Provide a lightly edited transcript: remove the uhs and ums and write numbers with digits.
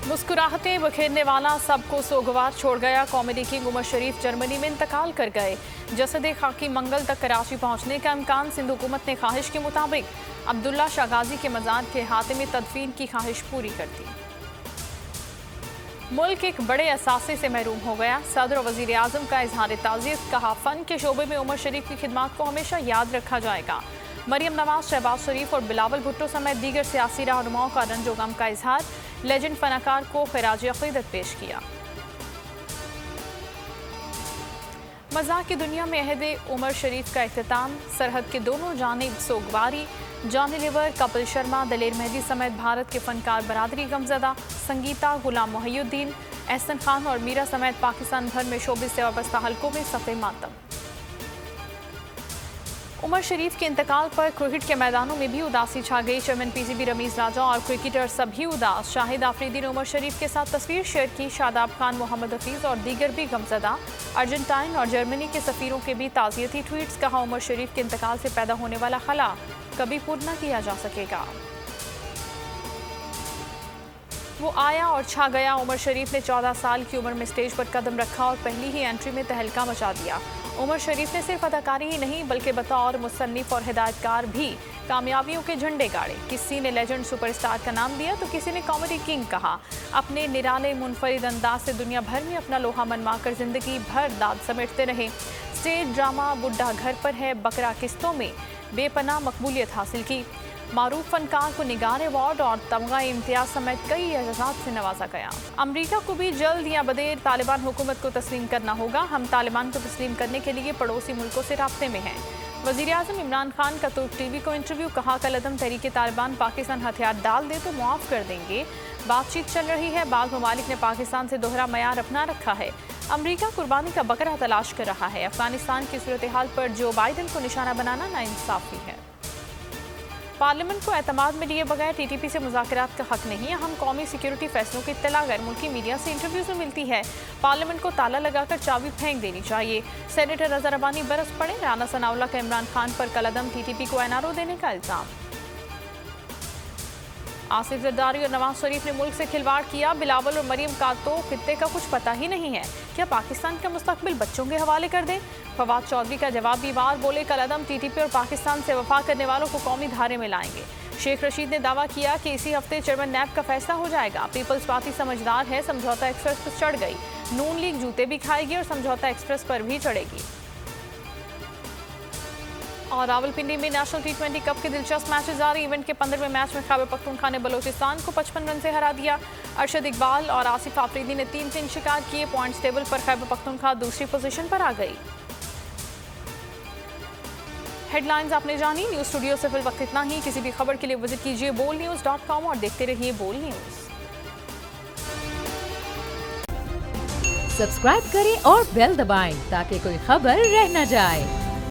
मुस्कुराहटें बखेरने वाला सबको सोगवार छोड़ गया। कॉमेडी किंग उमर शरीफ जर्मनी में इंतकाल कर गए। जसद खाकी मंगल तक कराची पहुंचने का इम्कान। सिंध हुकूमत ने ख्वाहिश के मुताबिक अब्दुल्ला शागाजी के मज़ार के हाथे में तदफीन की ख्वाहिश पूरी कर दी। मुल्क एक बड़े असासे से महरूम हो गया। सदर और वज़ीर आज़म का इजहार ताज़ियत। कहा, फ़न के शोबे में उमर शरीफ की खिदमत को हमेशा याद रखा जाएगा। मरियम नवाज, शहबाज शरीफ और बिलावल भुट्टो समेत दीगर सियासी रहनुमाओं का रंजो गम का इजहार। लेजेंड फनाकार को खिराज अक़ीदत पेश किया। मज़ाक की दुनिया में अहदे उमर शरीफ का इख्तिताम। सरहद के दोनों जानिब सोगवारी। जॉनी लीवर, कपिल शर्मा, दलेर मेहदी समेत भारत के फनकार बरादरी गमज़दा। संगीता, गुलाम मोहिउद्दीन, एहसन खान और मीरा समेत पाकिस्तान भर में शोबिस से वाबस्ता हल्कों में सफ़े मातम। उमर शरीफ के इंतकाल पर क्रिकेट के मैदानों में भी उदासी छा गई। चेयरमैन पीसीबी रमीज राजा और क्रिकेटर सभी उदास। शाहिद आफरीदी ने उमर शरीफ के साथ तस्वीर शेयर की। शादाब खान, मोहम्मद हफीज और दीगर भी गमज़दा। अर्जेंटाइन और जर्मनी के सफ़ीरों के भी ताज़ियती ट्वीट्स। कहा, उमर शरीफ के इंतकाल से पैदा होने वाला खला कभी पूर्ण न किया जा सकेगा। वो आया और छा गया। उमर शरीफ ने 14 साल की उम्र में स्टेज पर कदम रखा और पहली ही एंट्री में तहलका मचा दिया। उमर शरीफ ने सिर्फ अदाकारी ही नहीं बल्कि बतौर मुसन्निफ और हिदायतकार भी कामयाबियों के झंडे गाड़े। किसी ने लेजेंड सुपरस्टार का नाम दिया तो किसी ने कॉमेडी किंग कहा। अपने निराले मुनफरिद अंदाज से दुनिया भर में अपना लोहा मनवाकर जिंदगी भर दाद समेटते रहे। स्टेज ड्रामा बुड्ढा घर पर है बकरा किस्तों में बेपनाह मकबूलियत हासिल की। मारूफ फनकार को निगार अवार्ड और तमगा इम्तियाज समेत कई एजाज़ात से नवाजा गया। अमरीका को भी जल्द या बदेर तालिबान हुकूमत को तस्लीम करना होगा। हम तालिबान को तस्लीम करने के लिए पड़ोसी मुल्कों से राब्ते में हैं। वज़ीर आज़म इमरान खान का तुर्क टीवी को इंटरव्यू। कहा, कलअदम तहरीके तालिबान पाकिस्तान हथियार डाल दे तो मुआफ़ कर देंगे। बातचीत चल रही है। बाद ममालिक ने पाकिस्तान से दोहरा मयार अपना रखा है। अमरीका कुर्बानी का बकरा तलाश कर रहा है। अफगानिस्तान की सूरत हाल पर जो बाइडन को निशाना बनाना नाइंसाफ़ी है। पार्लियामेंट को एतमाद में लिए बगैर टीटीपी से मुज़ाकरात का हक नहीं है। हम कौमी सिक्योरिटी फैसलों की इत्तला गैर मुल्की मीडिया से इंटरव्यूज़ में मिलती है। पार्लियामेंट को ताला लगाकर चाबी फेंक देनी चाहिए। सेनेटर रज़ा रबानी बरस पड़े। राना सनाउल्लाह का इमरान खान पर कलअदम टीटीपी को एनआरओ देने का इल्ज़ाम। आसिफ जरदारी और नवाज शरीफ ने मुल्क से खिलवाड़ किया। बिलावल और मरियम का तो खित्ते का कुछ पता ही नहीं है। क्या पाकिस्तान का मुस्तकबिल बच्चों के हवाले कर दें? फवाद चौधरी का जवाबी वार। बोले, कलअदम टीटीपी और पाकिस्तान से वफा करने वालों को कौमी धारे में लाएंगे। शेख रशीद ने दावा किया कि इसी हफ्ते चेयरमैन नैब का फैसला हो जाएगा। पीपल्स पार्टी समझदार है, समझौता एक्सप्रेस पर चढ़ गई। नून लीग जूते भी खाएगी और समझौता एक्सप्रेस पर भी चढ़ेगी। और रावलपिंडी में नेशनल T20 कप के दिलचस्प मैचेस जारी। इवेंट के 15वें मैच में खैबर पख्तूनख्वा ने बलोचिस्तान को 55 रन से हरा दिया। अरशद इकबाल और आसिफ आफरीदी ने 3-3 शिकार किए। पॉइंट्स टेबल पर खैबर पख्तूनख्वा दूसरी पोजीशन पर आ गई। हेडलाइंस आपने जानी। न्यूज़ स्टूडियो से फिल वक्त इतना ही। किसी भी खबर के लिए विजिट कीजिए bolnews.com और देखते रहिए बोल न्यूज़। सब्सक्राइब करें और बेल दबाएं ताकि कोई खबर रह न जाए।